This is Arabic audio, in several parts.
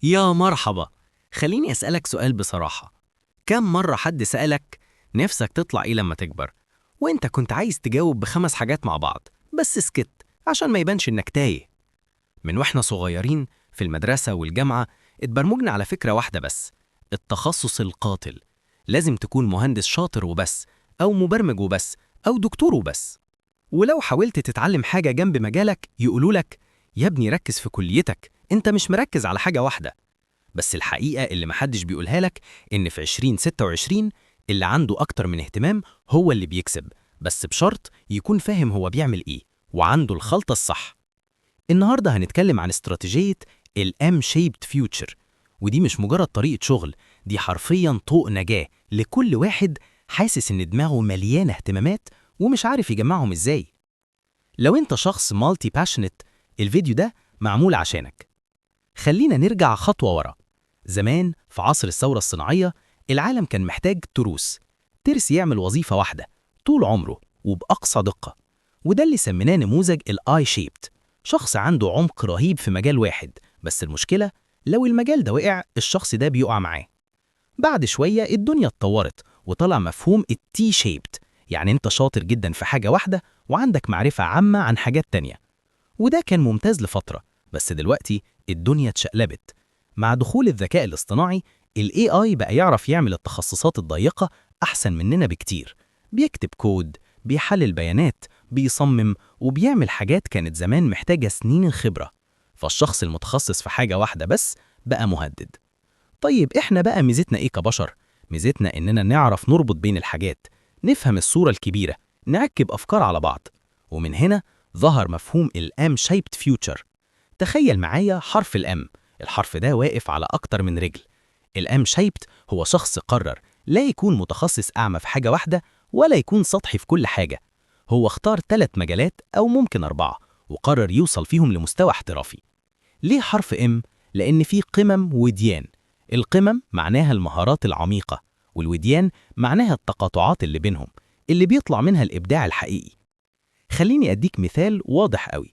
يا مرحبا. خليني أسألك سؤال بصراحة. كم مرة حد سألك نفسك تطلع إيه لما تكبر؟ وإنت كنت عايز تجاوب بخمس حاجات مع بعض بس سكت عشان ما يبانش إنك تايه. من وإحنا صغيرين في المدرسة والجامعة اتبرمجنا على فكرة واحدة بس: التخصص القاتل. لازم تكون مهندس شاطر وبس، أو مبرمج وبس، أو دكتور وبس. ولو حاولت تتعلم حاجة جنب مجالك يقولولك: يا ابني ركز في كليتك، انت مش مركز على حاجة واحدة. بس الحقيقة اللي محدش بيقولها لك إن في 2026 اللي عنده أكتر من اهتمام هو اللي بيكسب، بس بشرط يكون فاهم هو بيعمل إيه وعنده الخلطة الصح. النهاردة هنتكلم عن استراتيجية ال M-shaped future، ودي مش مجرد طريقة شغل، دي حرفياً طوق نجاة لكل واحد حاسس إن دماغه مليانة اهتمامات ومش عارف يجمعهم إزاي. لو أنت شخص مالتي باشنت، الفيديو ده معمول عشانك. خلينا نرجع خطوة ورا. زمان في عصر الثورة الصناعية العالم كان محتاج ترس يعمل وظيفة واحدة طول عمره وبأقصى دقة، وده اللي سميناه نموذج الاي شيبت. شخص عنده عمق رهيب في مجال واحد، بس المشكلة لو المجال ده وقع الشخص ده بيقع معاه. بعد شوية الدنيا اتطورت وطلع مفهوم التي شيبت، يعني انت شاطر جدا في حاجة واحدة وعندك معرفة عامة عن حاجات تانية. وده كان ممتاز لفترة، بس دلوقتي الدنيا اتشقلبت. مع دخول الذكاء الاصطناعي ال AI بقى يعرف يعمل التخصصات الضيقة أحسن مننا بكتير. بيكتب كود، بيحلل بيانات، بيصمم، وبيعمل حاجات كانت زمان محتاجة سنين الخبرة. فالشخص المتخصص في حاجة واحدة بس بقى مهدد. طيب إحنا بقى ميزتنا إيه كبشر؟ ميزتنا إننا نعرف نربط بين الحاجات، نفهم الصورة الكبيرة، نركب أفكار على بعض. ومن هنا ظهر مفهوم ال M-shaped future. تخيل معايا حرف ال M، الحرف ده واقف على أكتر من رجل. ال M-shaped هو شخص قرر لا يكون متخصص أعمى في حاجة واحدة ولا يكون سطحي في كل حاجة. هو اختار 3 مجالات أو ممكن 4 وقرر يوصل فيهم لمستوى احترافي. ليه حرف M؟ لأن فيه قمم وديان. القمم معناها المهارات العميقة، والوديان معناها التقاطعات اللي بينهم، اللي بيطلع منها الإبداع الحقيقي. خليني أديك مثال واضح قوي.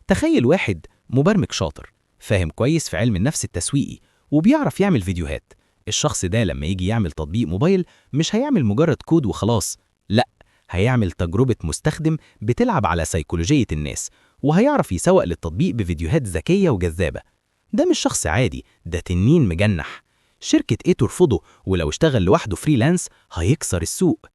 تخيل واحد مبرمج شاطر فاهم كويس في علم النفس التسويقي وبيعرف يعمل فيديوهات. الشخص ده لما يجي يعمل تطبيق موبايل مش هيعمل مجرد كود وخلاص، لا، هيعمل تجربة مستخدم بتلعب على سيكولوجية الناس، وهيعرف يسوق للتطبيق بفيديوهات ذكية وجذابة. ده مش شخص عادي، ده تنين مجنح. شركة ايه ترفضه، ولو اشتغل لوحده فريلانس هيكسر السوق.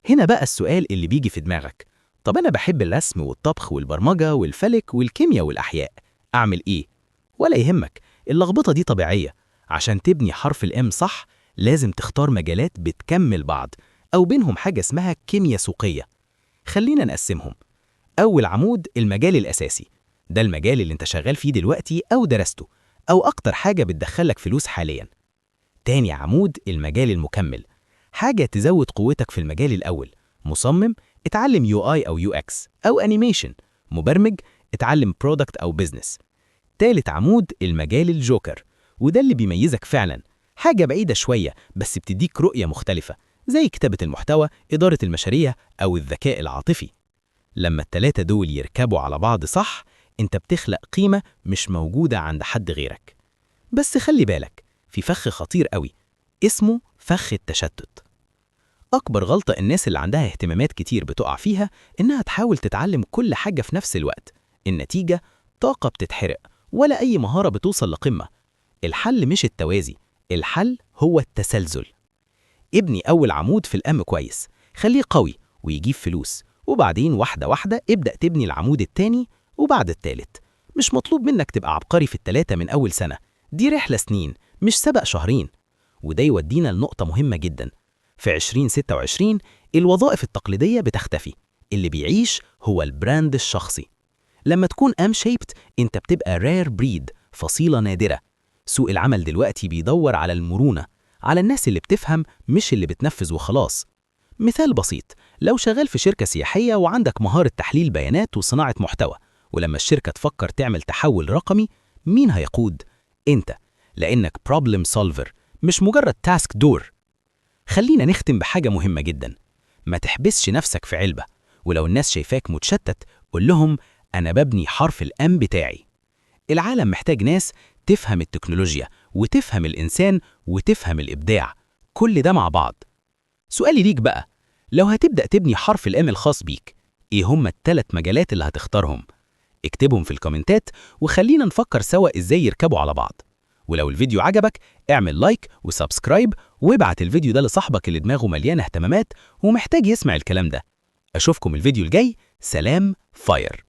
هنا بقى السؤال اللي بيجي في دماغك: طب أنا بحب الرسم والطبخ والبرمجة والفلك والكيمياء والأحياء، أعمل إيه؟ ولا يهمك، اللخبطة دي طبيعية. عشان تبني حرف الام صح لازم تختار مجالات بتكمل بعض، أو بينهم حاجة اسمها كيمياء سوقية. خلينا نقسمهم. أول عمود المجال الأساسي، ده المجال اللي انت شغال فيه دلوقتي أو درسته، أو أكتر حاجة بتدخلك فلوس حالياً. تاني عمود المجال المكمل، حاجة تزود قوتك في المجال الأول. مصمم، اتعلم UI أو UX أو أنيميشن. مبرمج، اتعلم برودكت أو بيزنس. تالت عمود المجال الجوكر، وده اللي بيميزك فعلا، حاجة بعيدة شوية بس بتديك رؤية مختلفة، زي كتابة المحتوى، إدارة المشاريع، أو الذكاء العاطفي. لما التلاتة دول يركبوا على بعض صح انت بتخلق قيمة مش موجودة عند حد غيرك. بس خلي بالك، في فخ خطير قوي اسمه فخ التشتت. أكبر غلطة الناس اللي عندها اهتمامات كتير بتقع فيها إنها تحاول تتعلم كل حاجة في نفس الوقت. النتيجة طاقة بتتحرق ولا أي مهارة بتوصل لقمة. الحل مش التوازي، الحل هو التسلسل. ابني أول عمود في الأم كويس، خليه قوي ويجيب فلوس، وبعدين واحدة واحدة ابدأ تبني العمود التاني وبعد التالت. مش مطلوب منك تبقى عبقري في التلاتة من أول سنة، دي رحلة سنين مش سبق شهرين. وده يودينا لنقطة مهمة جدا. في 2026 الوظائف التقليدية بتختفي، اللي بيعيش هو البراند الشخصي. لما تكون M-shaped انت بتبقى rare breed، فصيلة نادرة. سوق العمل دلوقتي بيدور على المرونة، على الناس اللي بتفهم مش اللي بتنفذ وخلاص. مثال بسيط: لو شغال في شركة سياحية وعندك مهارة تحليل بيانات وصناعة محتوى، ولما الشركة تفكر تعمل تحول رقمي، مين هيقود؟ انت، لأنك problem solver مش مجرد task doer. خلينا نختم بحاجة مهمة جدا: ما تحبسش نفسك في علبة، ولو الناس شايفاك متشتت قول لهم أنا ببني حرف الأم بتاعي. العالم محتاج ناس تفهم التكنولوجيا وتفهم الإنسان وتفهم الإبداع، كل ده مع بعض. سؤالي ليك بقى، لو هتبدأ تبني حرف الام الخاص بيك، ايه هم ال3 مجالات اللي هتختارهم؟ اكتبهم في الكومنتات وخلينا نفكر سوا ازاي يركبوا على بعض. ولو الفيديو عجبك اعمل لايك وسبسكرايب، وابعت الفيديو ده لصاحبك اللي دماغه مليانة اهتمامات ومحتاج يسمع الكلام ده. أشوفكم الفيديو الجاي. سلام فاير.